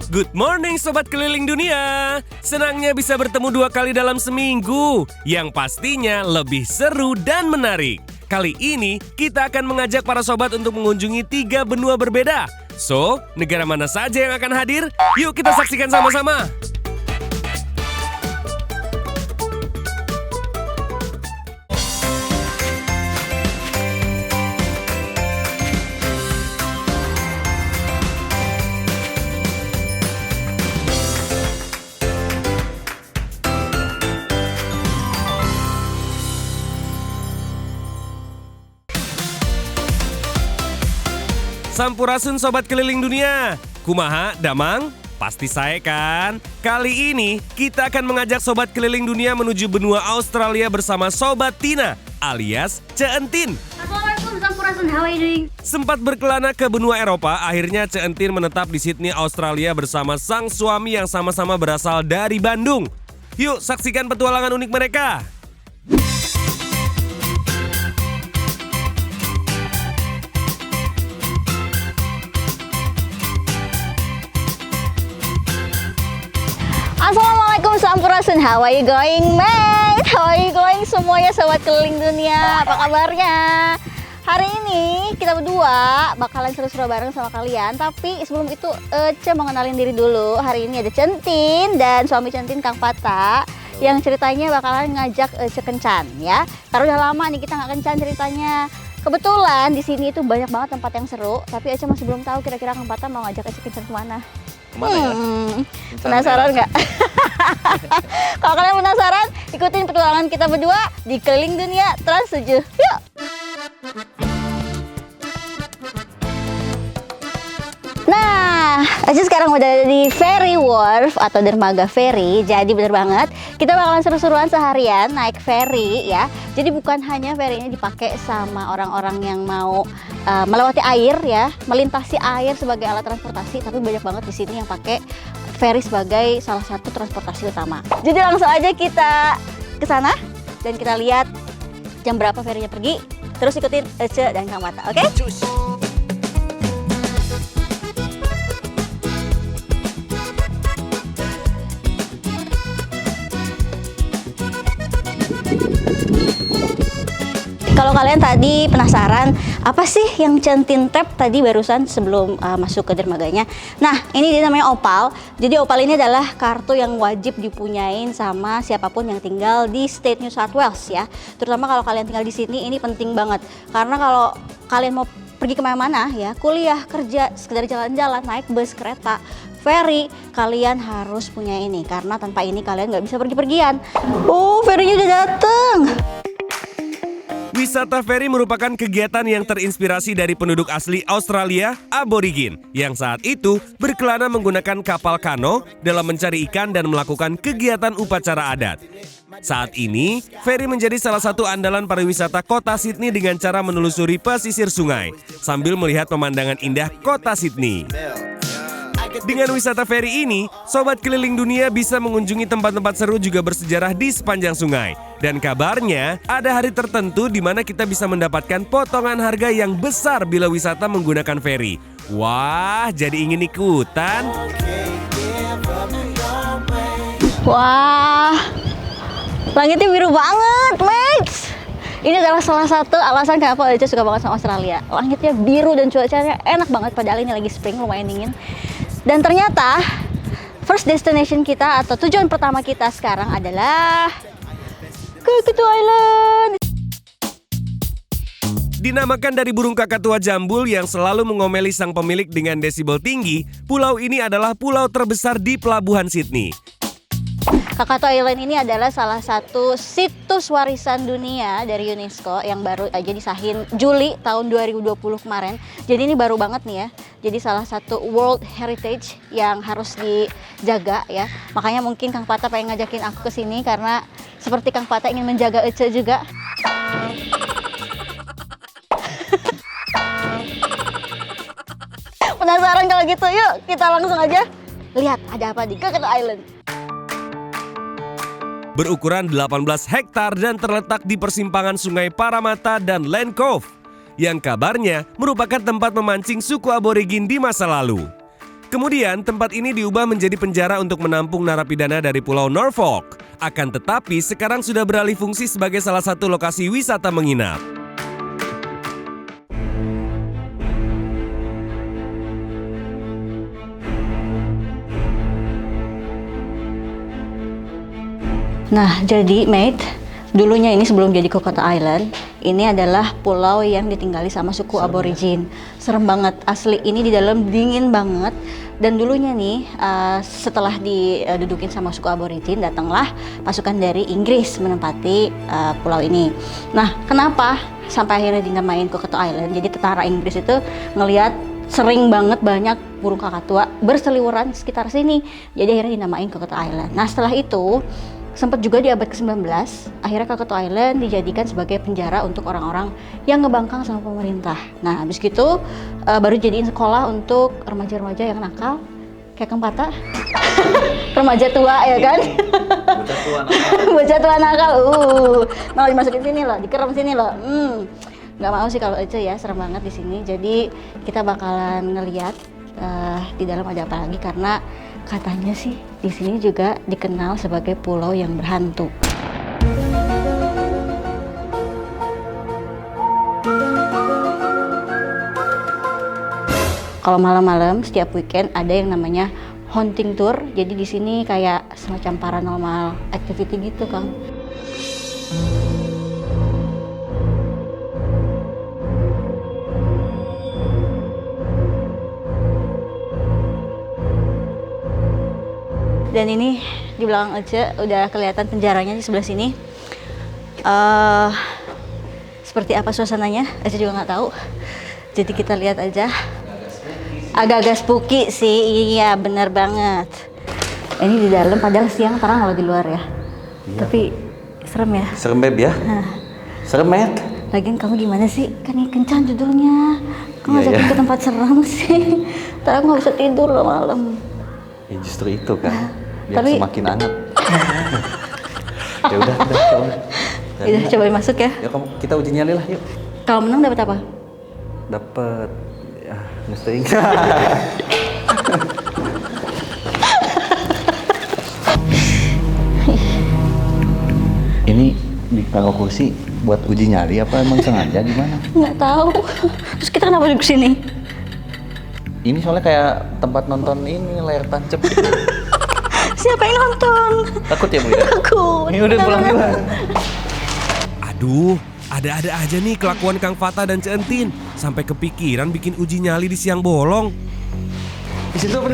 Good morning Sobat Keliling Dunia. Senangnya bisa bertemu 2 kali dalam seminggu, yang pastinya lebih seru dan menarik. Kali ini kita akan mengajak para sobat untuk mengunjungi 3 benua berbeda. So, negara mana saja yang akan hadir? Yuk kita saksikan sama-sama. Sampurasun Sobat Keliling Dunia. Kumaha, Damang? Pasti saya kan? Kali ini kita akan mengajak Sobat Keliling Dunia menuju benua Australia bersama Sobat Tina alias Ceentin. Assalamualaikum Sampurasun, how are you doing? Sempat berkelana ke benua Eropa, akhirnya Ceentin menetap di Sydney, Australia bersama sang suami yang sama-sama berasal dari Bandung. Yuk saksikan petualangan unik mereka. Assalamualaikum Sampurasun, how are you going mate? How are you going semuanya Sobat Keliling Dunia? Apa kabarnya? Hari ini kita berdua bakalan seru-seru bareng sama kalian. Tapi sebelum itu Ece mau kenalin diri dulu. Hari ini ada Centin dan suami Centin Kang Pata, yang ceritanya bakalan ngajak Ece kencan ya. Karena udah lama nih kita nggak kencan ceritanya. Kebetulan di sini itu banyak banget tempat yang seru, tapi Ece masih belum tahu kira-kira Kang Pata mau ngajak Ece kencan kemana. Kemana ya? Penasaran nggak? Kalau kalian penasaran, ikutin petualangan kita berdua di Keliling Dunia Trans 7. Yuk! Nah, Aja sekarang udah ada di Ferry Wharf atau dermaga ferry. Jadi bener banget, kita bakalan seru-seruan seharian naik ferry ya. Jadi bukan hanya ferry ini dipakai sama orang-orang yang mau melewati air ya, melintasi air sebagai alat transportasi, tapi banyak banget di sini yang pakai ferry sebagai salah satu transportasi utama. Jadi langsung aja kita ke sana dan kita lihat jam berapa ferrynya pergi. Terus ikutin Ece dan Kang Pata, oke? Kalau kalian tadi penasaran apa sih yang Centin tap tadi barusan sebelum masuk ke dermaganya. Nah, ini dia namanya Opal. Jadi Opal ini adalah kartu yang wajib dipunyain sama siapapun yang tinggal di State New South Wales ya. Terutama kalau kalian tinggal di sini, ini penting banget. Karena kalau kalian mau pergi kemana-mana ya, kuliah, kerja, sekedar jalan-jalan, naik bus, kereta, ferry, kalian harus punya ini. Karena tanpa ini kalian nggak bisa pergi-pergian. Oh, ferrynya udah dateng. Wisata ferry merupakan kegiatan yang terinspirasi dari penduduk asli Australia, Aborigin, yang saat itu berkelana menggunakan kapal kano dalam mencari ikan dan melakukan kegiatan upacara adat. Saat ini, ferry menjadi salah satu andalan pariwisata kota Sydney dengan cara menelusuri pesisir sungai, sambil melihat pemandangan indah kota Sydney. Dengan wisata ferry ini, Sobat Keliling Dunia bisa mengunjungi tempat-tempat seru juga bersejarah di sepanjang sungai. Dan kabarnya, ada hari tertentu di mana kita bisa mendapatkan potongan harga yang besar bila wisata menggunakan ferry. Wah, jadi ingin ikutan? Wah, langitnya biru banget, mates. Ini adalah salah satu alasan kenapa Ece suka banget sama Australia. Langitnya biru dan cuacanya enak banget, padahal ini lagi spring, lumayan dingin. Dan ternyata first destination kita atau tujuan pertama kita sekarang adalah Kakatu Island. Dinamakan dari burung kakatua jambul yang selalu mengomeli sang pemilik dengan desibel tinggi, pulau ini adalah pulau terbesar di pelabuhan Sydney. Kakatu Island ini adalah salah satu situs warisan dunia dari UNESCO yang baru aja disahin Juli tahun 2020 kemarin. Jadi ini baru banget nih ya. Jadi salah satu World Heritage yang harus dijaga ya. Makanya mungkin Kang Pata pengen ngajakin aku ke sini karena seperti Kang Pata ingin menjaga Ece juga. Penasaran kalau gitu? Yuk kita langsung aja lihat ada apa di Kakatu Island. Berukuran 18 hektar dan terletak di persimpangan Sungai Parramatta dan Land Cove, yang kabarnya merupakan tempat memancing suku Aborigin di masa lalu. Kemudian, tempat ini diubah menjadi penjara untuk menampung narapidana dari Pulau Norfolk. Akan tetapi, sekarang sudah beralih fungsi sebagai salah satu lokasi wisata menginap. Nah, jadi mate, dulunya ini sebelum jadi Kokoda Island, ini adalah pulau yang ditinggali sama suku aborigin. Serem banget, asli ini di dalam dingin banget. Dan dulunya nih, setelah didudukin sama suku aborigin, datanglah pasukan dari Inggris menempati pulau ini. Nah, kenapa sampai akhirnya dinamain Kokoda Island? Jadi tentara Inggris itu ngelihat sering banget banyak burung kakatua berseliweran di sekitar sini. Jadi akhirnya dinamain Kokoda Island. Nah, setelah itu sempat juga di abad ke-19, akhirnya Kokoda Island dijadikan sebagai penjara untuk orang-orang yang ngebangkang sama pemerintah. Nah, habis gitu baru jadiin sekolah untuk remaja-remaja yang nakal, kayak Kang Pata. Remaja tua ya kan? Bocah tua nakal. Bocah tua nakal. Mau dimasukin sini loh, dikerem sini loh. Nggak mau sih kalau itu ya, serem banget di sini. Jadi kita bakalan ngeliat di dalam ada apa lagi, karena katanya sih di sini juga dikenal sebagai pulau yang berhantu. Kalau malam-malam setiap weekend ada yang namanya haunting tour. Jadi di sini kayak semacam paranormal activity gitu, Kang. Dan ini di belakang Ece udah kelihatan penjaranya di sebelah sini. Seperti apa suasananya, Ece juga nggak tahu. Jadi kita lihat aja. Agak-agak spooky sih, iya bener banget. Ini di dalam, padahal siang terang kalau di luar ya. Iya. Tapi serem ya. Serem beb ya. Serem met. Lagian kamu gimana sih? Kan ini kencan judulnya. Kamu ngajakin ke tempat serem sih. Ntar aku nggak bisa tidur loh malam. Ya justru itu kan. Biar Tapi semakin hangat. Ya udah. Udah, coba masuk ya. Ya kamu kita uji nyali lah yuk. Kalau menang dapat apa? Dapat ya ngesting. Ini ditaruh kursi buat uji nyali apa emang sengaja gimana? Nggak tahu. Terus kita kenapa duduk sini? Ini soalnya kayak tempat nonton ini layar tancap. Siapa yang nonton? Takut ya Bu ya? Takut. Ini udah pulang juga. Aduh, ada-ada aja nih kelakuan Kang Fata dan Centin. Sampai kepikiran bikin uji nyali di siang bolong. Di situ apa?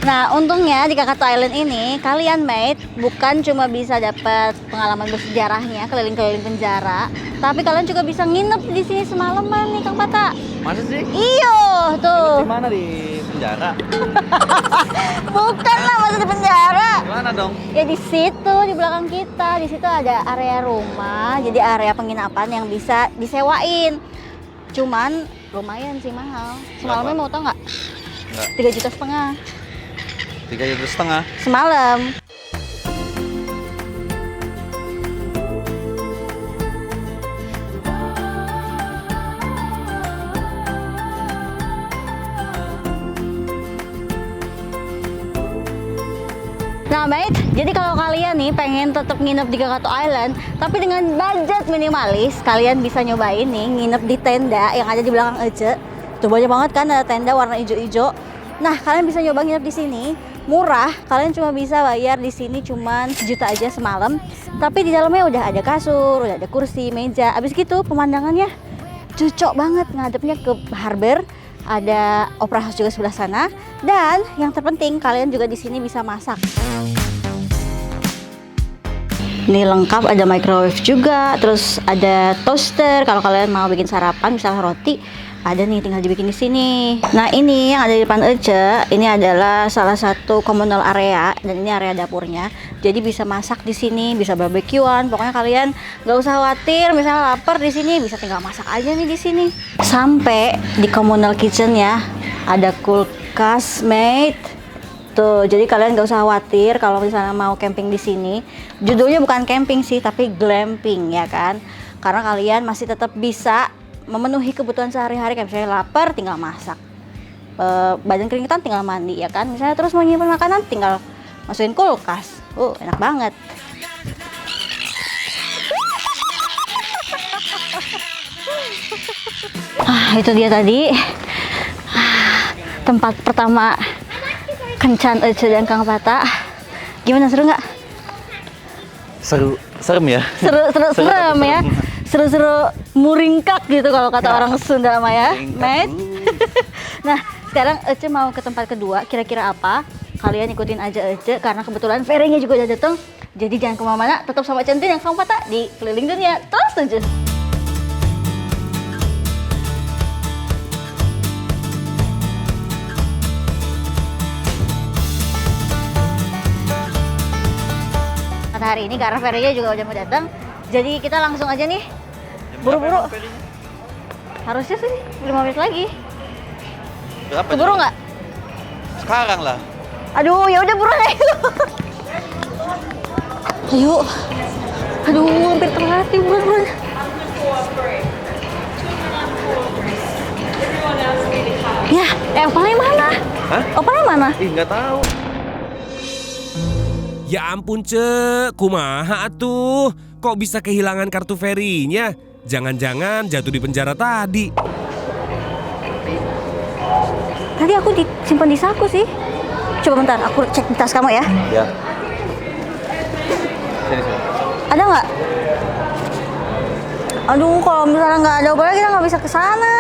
Nah, untungnya di Kokoda Island ini kalian mate bukan cuma bisa dapat pengalaman bersejarahnya keliling-keliling penjara, tapi kalian juga bisa nginep di sini semalaman nih, Kang Pata. Masa sih? Iyo, tuh. Di mana di penjara? Bukan lah, masa di penjara. Di mana dong? Ya di situ, di belakang kita. Di situ ada area rumah, jadi area penginapan yang bisa disewain. Cuman lumayan sih mahal. Semalamnya mau tau nggak? Nggak. 3,5 juta. 3,5 juta Semalam. Nah, mate, jadi kalau kalian nih pengen tetap nginep di Kokoda Island, tapi dengan budget minimalis, kalian bisa nyobain nih nginep di tenda yang ada di belakang Ece. Tuh banyak banget kan ada tenda warna hijau-hijau. Nah, kalian bisa nyoba nginep di sini. Murah, kalian cuma bisa bayar di sini cuman 1 juta aja semalam. Tapi di dalamnya udah ada kasur, udah ada kursi, meja. Abis gitu pemandangannya cocok banget ngadepnya ke harbor. Ada opera house juga sebelah sana. Dan yang terpenting kalian juga di sini bisa masak. Ini lengkap, ada microwave juga, terus ada toaster kalau kalian mau bikin sarapan misalnya roti. Ada nih, tinggal dibikin di sini. Nah, ini yang ada di depan Ece, ini adalah salah satu communal area dan ini area dapurnya. Jadi bisa masak di sini, bisa barbekyuan. Pokoknya kalian nggak usah khawatir, misalnya lapar di sini bisa tinggal masak aja nih di sini. Sampai di communal kitchennya ada kulkas, mate. Tuh, jadi kalian nggak usah khawatir kalau misalnya mau camping di sini. Judulnya bukan camping sih, tapi glamping ya kan. Karena kalian masih tetap bisa memenuhi kebutuhan sehari-hari, kayak misalnya lapar tinggal masak, badan keringetan tinggal mandi ya kan, misalnya terus mau nyimpen makanan tinggal masukin kulkas. Enak banget. Itu dia tadi tempat pertama kencan Ece dan Kang Pata. Gimana, seru nggak? Serem ya. Serem ya. Seru-seru muringkak gitu kalau kata orang Sunda mah ya. Mate. Nah, sekarang Ece mau ke tempat kedua. Kira-kira apa? Kalian ikutin aja Ece karena kebetulan Ferry-nya juga udah datang. Jadi jangan kemana-mana, tetap sama Centin yang Kang Pata di Keliling Dunia. Terus aja. Hari ini karena Ferry-nya juga udah mau datang, jadi kita langsung aja nih, buru-buru. Harusnya sih 5 menit lagi. Berapa? Keburu nggak? Sekarang lah. Aduh, ya udah buruan ayo. Ayo. Aduh, hampir telat nih, buruan. Ya, opalnya mana? Hah? Opalnya mana? Nggak tahu. Ya ampun Cek, kumaha atuh? Kok bisa kehilangan kartu Ferry-nya? Jangan-jangan jatuh di penjara tadi. Tadi aku disimpan di saku sih. Coba bentar, aku cek di tas kamu ya. Ya. Sini. Ada nggak? Aduh, kalau misalnya nggak ada opalnya kita nggak bisa ke sana.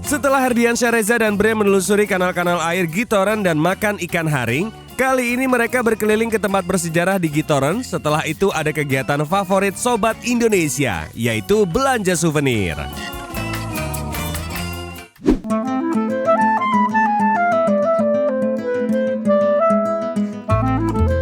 Setelah Herdiansyah Reza dan Bre menelusuri kanal-kanal air Gitoran dan makan ikan haring, kali ini mereka berkeliling ke tempat bersejarah di Gitoran. Setelah itu ada kegiatan favorit Sobat Indonesia, yaitu belanja souvenir.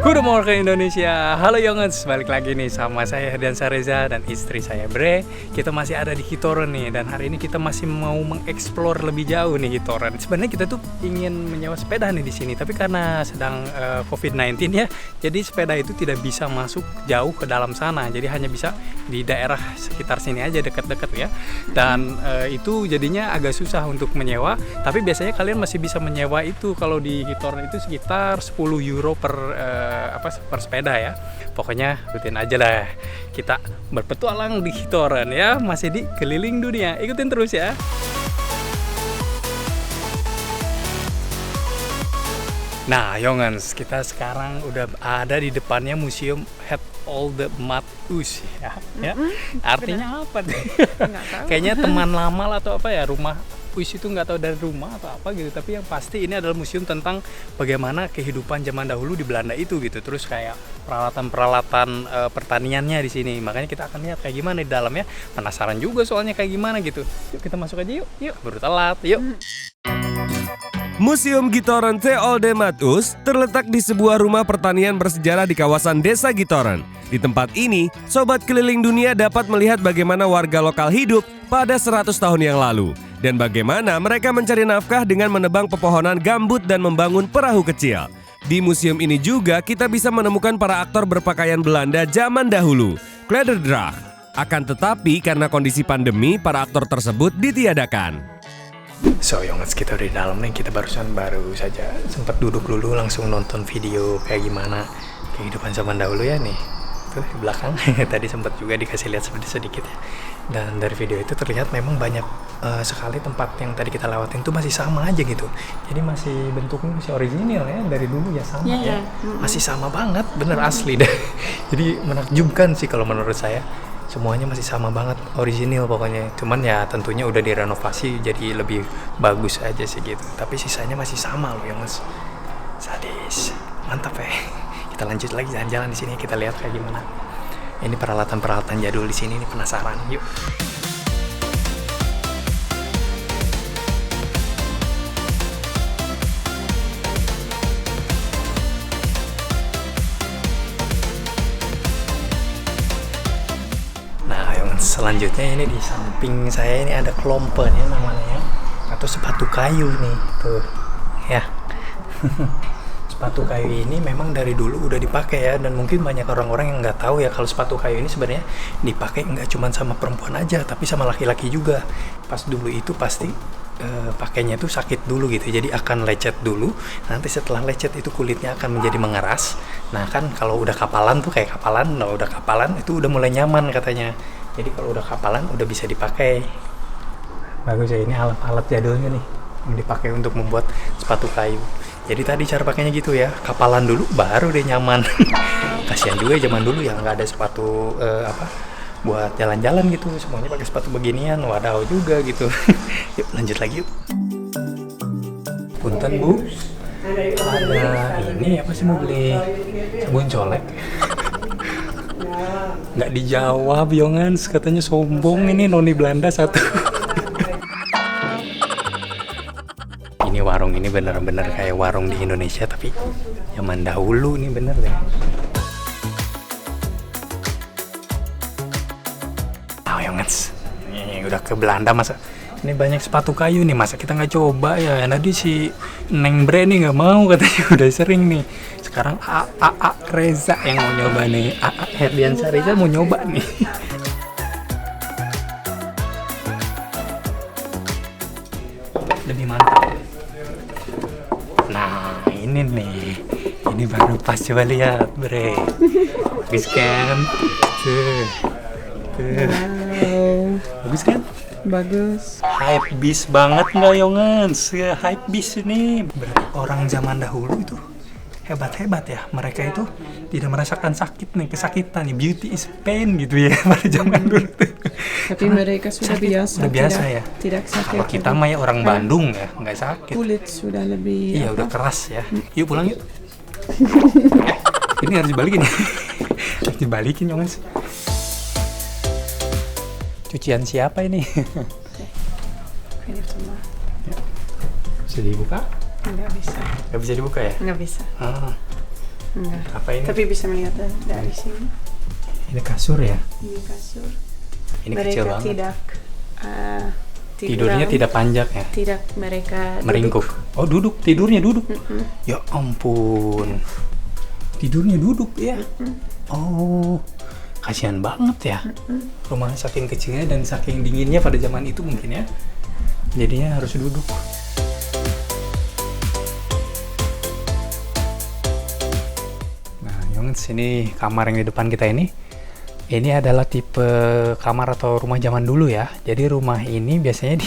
Good morning Indonesia, halo Yongers, balik lagi nih sama saya Herdiansyah Reza dan istri saya Bre. Kita masih ada di Gitoran nih, dan hari ini kita masih mau mengeksplor lebih jauh nih Gitoran. Sebenarnya kita tuh ingin menyewa sepeda nih di sini, tapi karena sedang COVID-19 ya, jadi sepeda itu tidak bisa masuk jauh ke dalam sana. Jadi hanya bisa di daerah sekitar sini aja, dekat-dekat ya. Dan itu jadinya agak susah untuk menyewa. Tapi biasanya kalian masih bisa menyewa itu kalau di Gitoran itu sekitar 10 euro per sepeda ya. Pokoknya rutin aja lah kita berpetualang di Gitoran ya, masih di Keliling Dunia. Ikutin terus ya. Nah, Yongens, kita sekarang udah ada di depannya museum Head All the Mud Us ya. Artinya apa tuh? Kayaknya teman lama atau apa ya, rumah Us itu nggak tahu dari rumah atau apa gitu, tapi yang pasti ini adalah museum tentang bagaimana kehidupan zaman dahulu di Belanda itu gitu. Terus kayak peralatan-peralatan pertaniannya di sini. Makanya kita akan lihat kayak gimana di dalam ya. Penasaran juga soalnya kayak gimana gitu. Yuk kita masuk aja yuk. Baru telat. Yuk. Museum Gitoran Te Olde Matus terletak di sebuah rumah pertanian bersejarah di kawasan Desa Gitoran. Di tempat ini, Sobat Keliling Dunia dapat melihat bagaimana warga lokal hidup pada 100 tahun yang lalu dan bagaimana mereka mencari nafkah dengan menebang pepohonan gambut dan membangun perahu kecil. Di museum ini juga kita bisa menemukan para aktor berpakaian Belanda zaman dahulu, Klederdracht. Akan tetapi karena kondisi pandemi, para aktor tersebut ditiadakan. So Yongens, kita udah di dalam nih. Kita baru saja sempat duduk dulu langsung nonton video kayak gimana kehidupan zaman dahulu ya nih. Tuh di belakang tadi sempat juga dikasih lihat sedikit ya. Dan dari video itu terlihat memang banyak sekali tempat yang tadi kita lewatin tuh masih sama aja gitu. Jadi masih bentuknya masih original ya, dari dulu ya sama ya. Masih sama banget, bener asli deh. Jadi menakjubkan sih kalau menurut saya. Semuanya masih sama banget, original pokoknya. Cuman ya tentunya udah direnovasi jadi lebih bagus aja sih gitu. Tapi sisanya masih sama loh ya mas. Sadis, mantap ya. Kita lanjut lagi jalan-jalan di sini, kita lihat kayak gimana. Ini peralatan-peralatan jadul di sini, ini penasaran. Yuk. selanjutnya ini di samping saya ini ada klompen ya namanya, atau sepatu kayu nih tuh ya. Sepatu kayu ini memang dari dulu udah dipakai ya, dan mungkin banyak orang-orang yang nggak tahu ya kalau sepatu kayu ini sebenarnya dipakai nggak cuma sama perempuan aja, tapi sama laki-laki juga. Pas dulu itu pasti pakainya tuh sakit dulu gitu, jadi akan lecet dulu. Nanti setelah lecet itu kulitnya akan menjadi mengeras. Nah kan kalau udah kapalan tuh kayak kapalan, nah udah kapalan itu udah mulai nyaman katanya. Jadi kalau udah kapalan udah bisa dipakai. Bagus ya, ini alat-alat jadulnya nih yang dipakai untuk membuat sepatu kayu. Jadi tadi cara pakainya gitu ya, kapalan dulu baru deh nyaman. Kasihan juga zaman dulu yang nggak ada sepatu buat jalan-jalan gitu, semuanya pakai sepatu beginian, wadaw juga gitu. Yuk lanjut lagi yuk. Punten Bu, ada ini apa sih mau beli sabun colek? Nggak dijawab Yongans, katanya sombong ini noni Belanda satu. Ini warung ini bener-bener kayak warung di Indonesia tapi zaman dahulu nih bener deh. Ini udah ke Belanda masa ini banyak sepatu kayu nih, masa kita nggak coba ya. Tadi si Neng Bre nih nggak mau, katanya udah sering nih. Sekarang Reza yang mau nyoba nih, Herdiansa Reza mau nyoba nih. Lebih mantap. Nah ini nih, ini baru pas, coba lihat Bre, bagus kan? Wow. Bagus kan? Bagus. Hype beast banget nggak Yongans? Hype beast ini. Berarti orang zaman dahulu itu hebat-hebat ya. Mereka itu tidak merasakan sakit nih, kesakitan nih. Beauty is pain gitu ya pada zaman dulu. Tapi mereka sudah sakit, biasa. Udah biasa ya. Tidak sakit. Kalau kita mah ya orang Bandung ya, nggak sakit. Kulit sudah lebih. Iya udah keras ya. Yuk pulang yuk. Ini harus dibalikin ya. Harus dibalikin Yongans. Cucian siapa ini? Ini semua. Ya. Bisa dibuka? Nggak bisa. Nggak bisa dibuka ya? Nggak bisa. Nggak. Apa ini? Tapi bisa melihat dari sini. Ini kasur ya? Ini kasur. Ini mereka kecil banget. tidak Tidurnya tidak panjang ya? Tidak, mereka meringkuk. Duduk. Oh duduk, tidurnya duduk. Ya ampun. Tidurnya duduk ya? Oh, kasihan banget ya. Rumah saking kecilnya dan saking dinginnya pada zaman itu mungkin ya. Jadinya harus duduk. Nah, Yongens, ini kamar yang di depan kita ini. Ini adalah tipe kamar atau rumah zaman dulu ya. Jadi rumah ini biasanya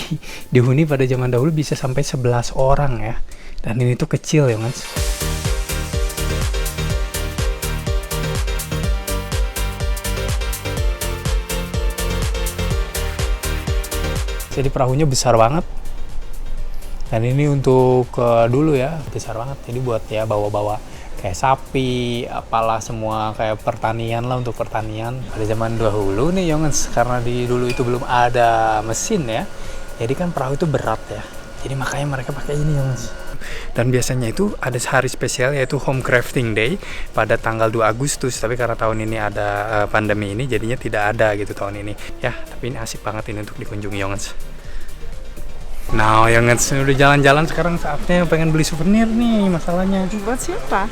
dihuni pada zaman dahulu bisa sampai 11 orang ya. Dan ini tuh kecil ya, Mas. Jadi perahunya besar banget. Dan ini untuk dulu ya, besar banget. Jadi buat ya bawa-bawa kayak sapi, apalah semua kayak pertanian lah, untuk pertanian pada zaman dahulu nih Yongens, karena di dulu itu belum ada mesin ya, jadi kan perahu itu berat ya, jadi makanya mereka pakai ini Yongens. Dan biasanya itu ada hari spesial yaitu Home Crafting Day pada tanggal 2 Agustus, tapi karena tahun ini ada pandemi ini jadinya tidak ada gitu tahun ini ya. Tapi ini asik banget ini untuk dikunjungi Yongens. Nah Yongens udah jalan-jalan, sekarang saatnya pengen beli souvenir nih masalahnya. Buat siapa?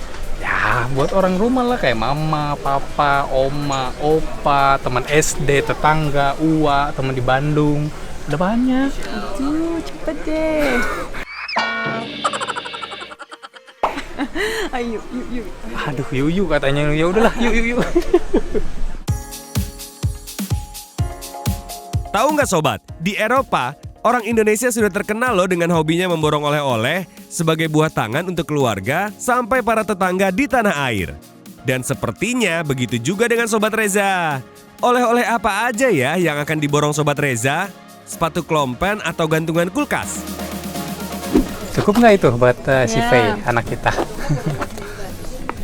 Ya, buat orang rumah lah, kayak mama, papa, oma, opa, teman SD, tetangga, uwa, teman di Bandung. Ada banyak. Aduh, cepet deh. Ayo, yuk. Aduh, yuk katanya. Ya udahlah, yuk. Tahu nggak sobat, di Eropa, orang Indonesia sudah terkenal loh dengan hobinya memborong oleh-oleh sebagai buah tangan untuk keluarga sampai para tetangga di tanah air. Dan sepertinya begitu juga dengan Sobat Reza. Oleh-oleh apa aja ya yang akan diborong Sobat Reza? Sepatu klompen atau gantungan kulkas? Cukup nggak itu buat si Faye, anak kita?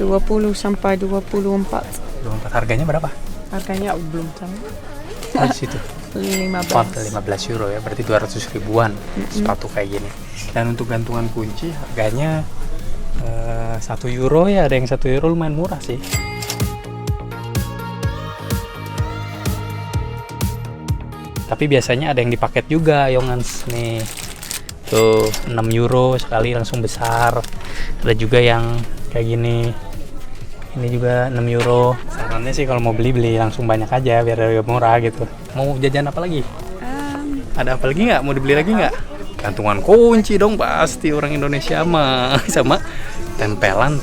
20 sampai 24. Harganya berapa? Harganya belum tahu. Di situ. 15 euro ya, berarti 200 ribuan sepatu kayak gini. Dan untuk gantungan kunci harganya 1 euro ya, ada yang 1 euro, lumayan murah sih. Tapi biasanya ada yang dipaket juga Yongans nih. Tuh 6 euro sekali langsung besar. Ada juga yang kayak gini. Ini juga 6 euro. Sarannya sih kalau mau beli langsung banyak aja biar lebih murah gitu. Mau jajan apa lagi? Ada apa lagi nggak? Mau dibeli lagi nggak? Gantungan kunci dong pasti orang Indonesia mah. Sama tempelan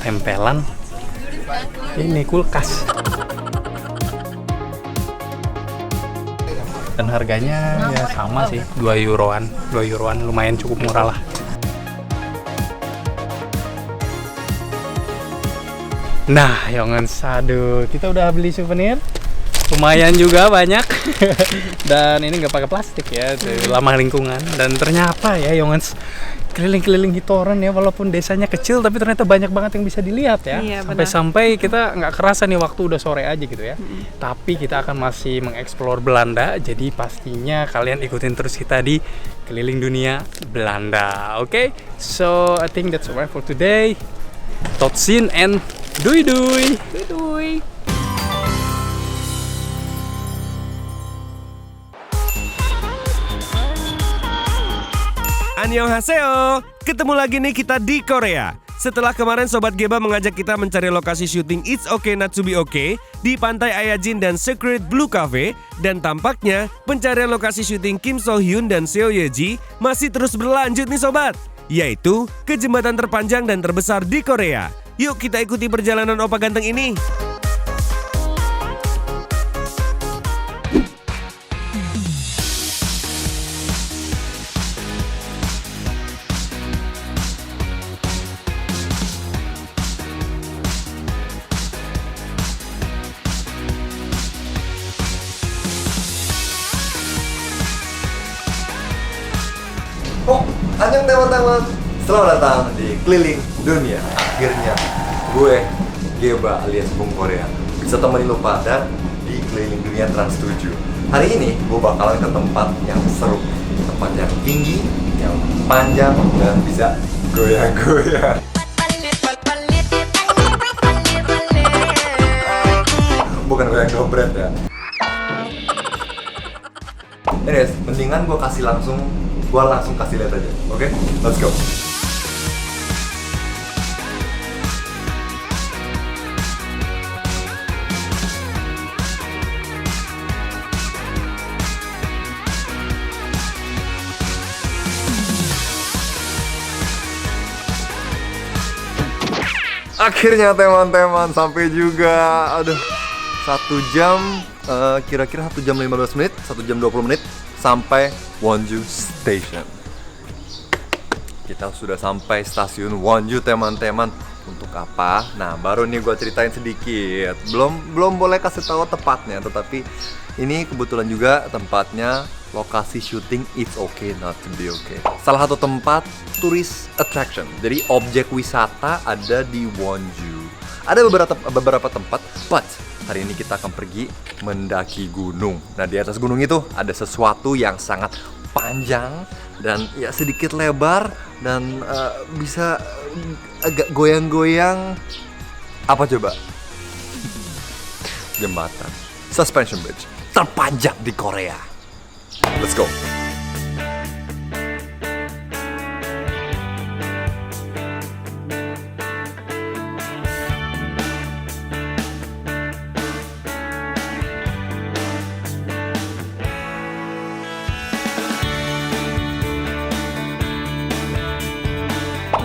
ini kulkas. Dan harganya ya sama sih, 2 euroan lumayan cukup murah lah. Nah, Yongans, aduh, kita udah beli souvenir. Lumayan juga banyak. Dan ini nggak pakai plastik ya, ramah lingkungan. Dan ternyata ya Yongans, keliling-keliling Hitoran ya, walaupun desanya kecil tapi ternyata banyak banget yang bisa dilihat ya. Iya, Sampai-sampai kita nggak kerasa nih waktu udah sore aja gitu ya. Tapi kita akan masih mengeksplor Belanda, jadi pastinya kalian ikutin terus kita di keliling dunia Belanda. Oke? So, I think that's alright for today. Tot ziens en doei doei. Doei. Annyeonghaseyo, ketemu lagi nih kita di Korea. Setelah kemarin Sobat Geba mengajak kita mencari lokasi syuting It's Okay Not To Be Okay di Pantai Ayajin dan Secret Blue Cafe, dan tampaknya pencarian lokasi syuting Kim So Hyun dan Seo Ye Ji masih terus berlanjut nih Sobat, yaitu ke jembatan terpanjang dan terbesar di Korea. Yuk kita ikuti perjalanan Opa Ganteng ini. Oh, annyeong teman-teman. Selamat datang di Keliling Dunia. Akhirnya gue, Geba alias Bung Korea, bisa temenin lo pada di Keliling Dunia Trans 7. Hari ini gue bakalan ke tempat yang seru, tempat yang tinggi, yang panjang, dan bisa goyang-goyang. Bukan goyang dobret ya. Anyways, mendingan gue langsung kasih lihat aja, oke? Let's go. Akhirnya teman-teman sampai juga. Aduh, 1 jam, kira-kira 1 jam 15 menit, 1 jam 20 menit sampai Wonju Station. Kita sudah sampai stasiun Wonju teman-teman. Untuk apa? Nah, baru nih gue ceritain sedikit. Belum boleh kasih tahu tepatnya, tetapi ini kebetulan juga tempatnya lokasi syuting It's Okay Not To Be Okay. Salah satu tempat tourist attraction. Jadi objek wisata ada di Wonju. Ada beberapa tempat, but hari ini kita akan pergi mendaki gunung. Nah, di atas gunung itu ada sesuatu yang sangat panjang dan ya sedikit lebar dan bisa agak goyang-goyang. Apa coba? Jembatan suspension bridge terpanjang di Korea. Let's go.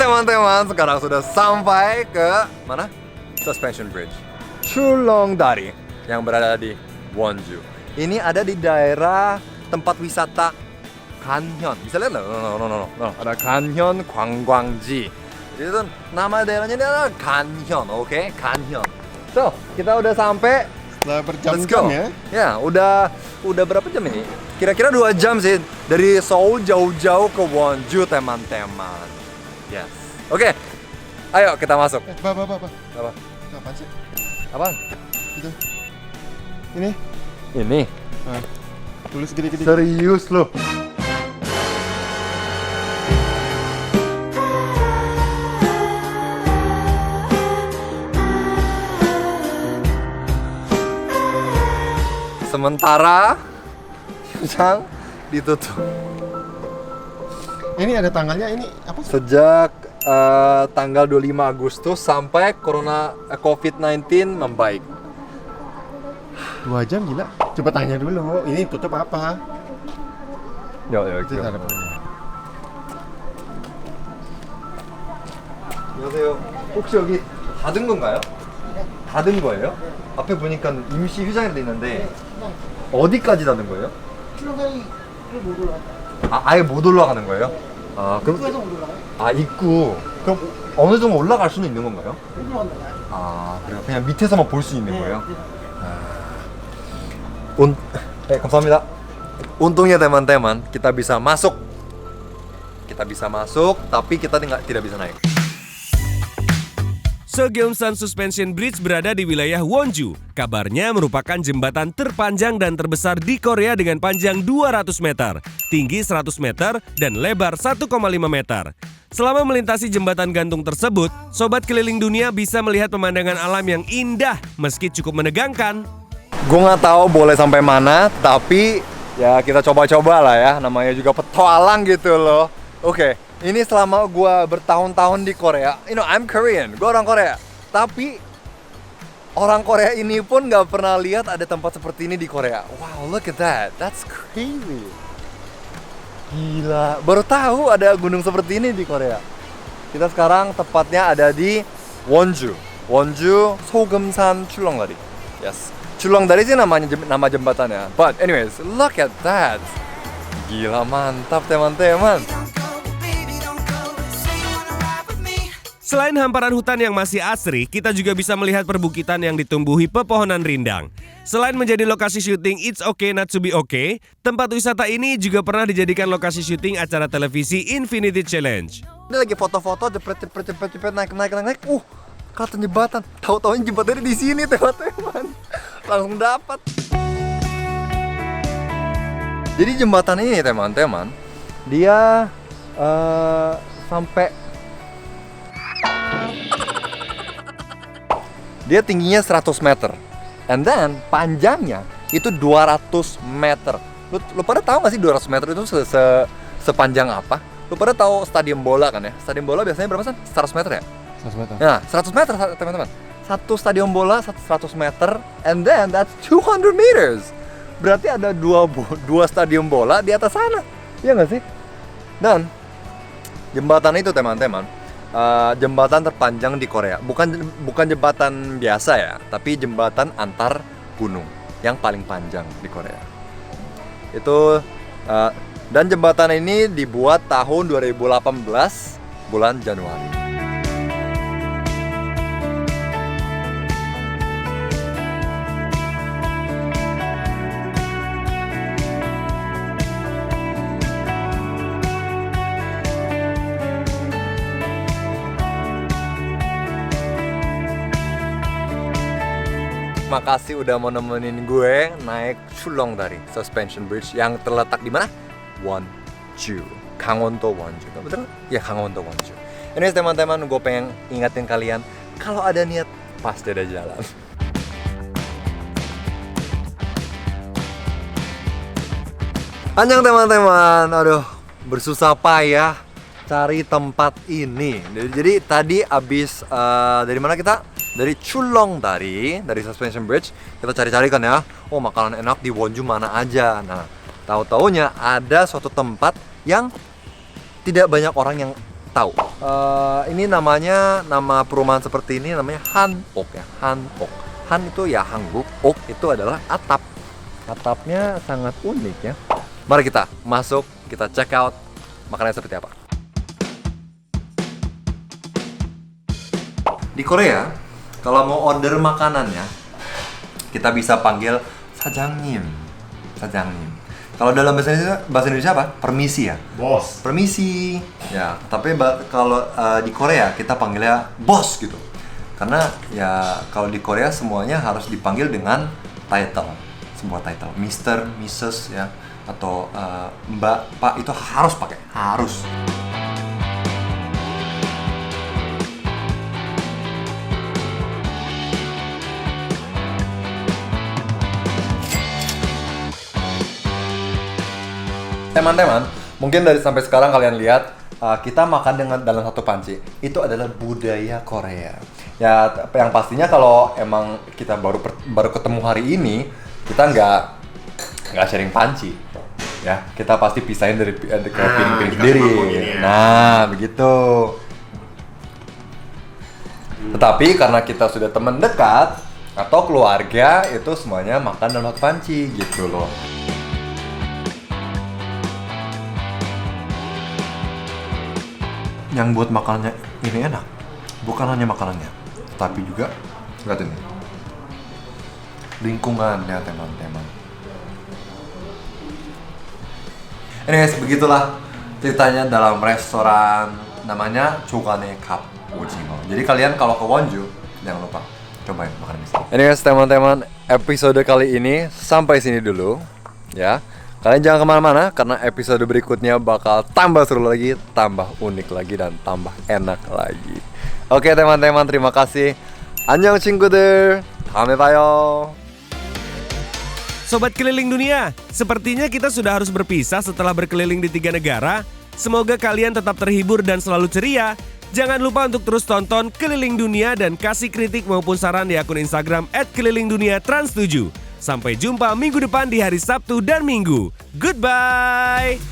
Teman-teman, sekarang sudah sampai ke mana? Suspension Bridge Chulongdari yang berada di Wonju. Ini ada di daerah tempat wisata Ganhyeon. Bisa lihat? No. Ada Ganhyeon Gwanggwangji. Jadi itu nama daerahnya adalah Ganhyeon, oke? Ganhyeon. So, kita udah sampai. Setelah Let's go. berjam-jam ya. Ya, udah berapa jam ini? Kira-kira 2 jam sih dari Seoul jauh-jauh ke Wonju, teman-teman. Yes. Oke. Ayo kita masuk. Apa? Apa? Apaan sih? Apaan? Itu. Ini. Ini. Nah, tulis gede-gede. Serius loh. Sementara sepanjang ditutup. Ini ada tanggalnya, ini apa sih? Sejak tanggal 25 Agustus sampai COVID-19 membaik. 2 jam gila. Coba tanya dulu, ini tutup apa? Yo, Itu harapannya. 안녕하세요. 혹시 여기 닫은 건가요? 닫은 거예요? 앞에 보니까 임시 휴장이라고 돼 있는데 어디까지 닫은 거예요? 아예 못 올라가는 거예요? 아, 그럼 입구에서 못 올라가요? 아, 입구. 그럼 어느 정도 올라갈 수는 있는 건가요? 아, 그래요? 그냥 밑에서만 볼 수 있는 거예요? 네, 감사합니다. Untungnya teman-teman, kita bisa masuk. Kita bisa masuk, tapi kita tidak bisa naik. Seogyeomsan Suspension Bridge berada di wilayah Wonju. Kabarnya merupakan jembatan terpanjang dan terbesar di Korea dengan panjang 200 meter, tinggi 100 meter, dan lebar 1,5 meter. Selama melintasi jembatan gantung tersebut, sobat keliling dunia bisa melihat pemandangan alam yang indah meski cukup menegangkan. Gue nggak tahu boleh sampai mana, tapi ya kita coba-coba lah ya. Namanya juga petualang gitu loh. Oke, ini selama gue bertahun-tahun di Korea, I'm Korean, gue orang Korea. Tapi orang Korea ini pun nggak pernah lihat ada tempat seperti ini di Korea. Wow, look at that, that's crazy. Gila, baru tahu ada gunung seperti ini di Korea. Kita sekarang tepatnya ada di Wonju, Seogyeomsan Chullongda리. Yes. Chullongda리 sih nama jembatannya. But anyways, look at that. Gila, mantap teman-teman. Selain hamparan hutan yang masih asri, kita juga bisa melihat perbukitan yang ditumbuhi pepohonan rindang. Selain menjadi lokasi syuting It's Okay Not to Be Okay, tempat wisata ini juga pernah dijadikan lokasi syuting acara televisi Infinity Challenge. Ini lagi foto-foto, cepet, naik. Kelihatan jembatan. Tahu-tahunya jembatannya di sini teman-teman. Langsung dapat. Jadi jembatan ini teman-teman, dia sampai dia tingginya 100 meter. And then panjangnya itu 200 meter. Lu pada tahu nggak sih 200 meter itu sepanjang apa? Lu pada tahu stadion bola kan ya? Stadion bola biasanya berapa sih? 100 meter ya? 100 meter. Nah, 100 meter teman-teman. Satu stadion bola 100 meter, and then that's 200 meters. Berarti ada dua stadion bola di atas sana. Iya nggak sih? Dan jembatan itu teman-teman, jembatan terpanjang di Korea. Bukan jembatan biasa ya, tapi jembatan antar gunung yang paling panjang di Korea. Itu dan jembatan ini dibuat tahun 2018 bulan Januari. Makasih udah mau nemenin gue naik Chullongda리 Suspension Bridge yang terletak di mana? Wonju, Gangwon-do Wonju. Betul? Ya, Gangwon-do Wonju. Ini teman-teman, gue pengen ingatin kalian kalau ada niat pasti ada jalan. Panjang teman-teman, aduh bersusah payah cari tempat ini. Jadi tadi abis dari mana kita? Dari Chullongda리, dari Suspension Bridge, kita cari-cari kan ya. Oh, makanan enak di Wonju mana aja. Nah, tahu-taunya ada suatu tempat yang tidak banyak orang yang tahu. Ini nama perumahan seperti ini namanya Hanok ya, Hanok. Han itu ya Hangguk, Ok itu adalah atap. Atapnya sangat unik ya. Mari kita masuk, kita check out makanannya seperti apa. Di Korea, kalau mau order makanannya, kita bisa panggil 사장님. Kalau dalam bahasa Indonesia apa? Permisi ya? Bos. Permisi. Ya, tapi kalau di Korea kita panggilnya bos gitu. Karena ya kalau di Korea semuanya harus dipanggil dengan title. Sebuah title. Mr, Mrs ya, atau Mbak, Pak, itu harus pakai. Harus. Teman-teman, mungkin dari sampai sekarang kalian lihat kita makan dengan dalam satu panci. Itu adalah budaya Korea. Ya, yang pastinya kalau emang kita baru ketemu hari ini, kita nggak sharing panci. Ya, kita pasti pisahin dari ke piring-piring sendiri. Nah, begitu. Tetapi karena kita sudah teman dekat atau keluarga, itu semuanya makan dalam satu panci gitu loh. Yang buat makanannya ini enak, bukan hanya makanannya, tapi juga lihat ini lingkungannya teman-teman. Anyways, begitulah ceritanya dalam restoran namanya Chogane Cup Ojino. Jadi kalian kalau ke Wonju jangan lupa cobain makan di sini. Anyways teman-teman, episode kali ini sampai sini dulu ya. Kalian jangan kemana-mana karena episode berikutnya bakal tambah seru lagi, tambah unik lagi, dan tambah enak lagi. Oke teman-teman, terima kasih. Annyeong 친구들, 다음에 봐요. Sobat Keliling Dunia, sepertinya kita sudah harus berpisah setelah berkeliling di 3 negara. Semoga kalian tetap terhibur dan selalu ceria. Jangan lupa untuk terus tonton Keliling Dunia dan kasih kritik maupun saran di akun Instagram @kelilingduniatrans7. Sampai jumpa minggu depan di hari Sabtu dan Minggu. Goodbye!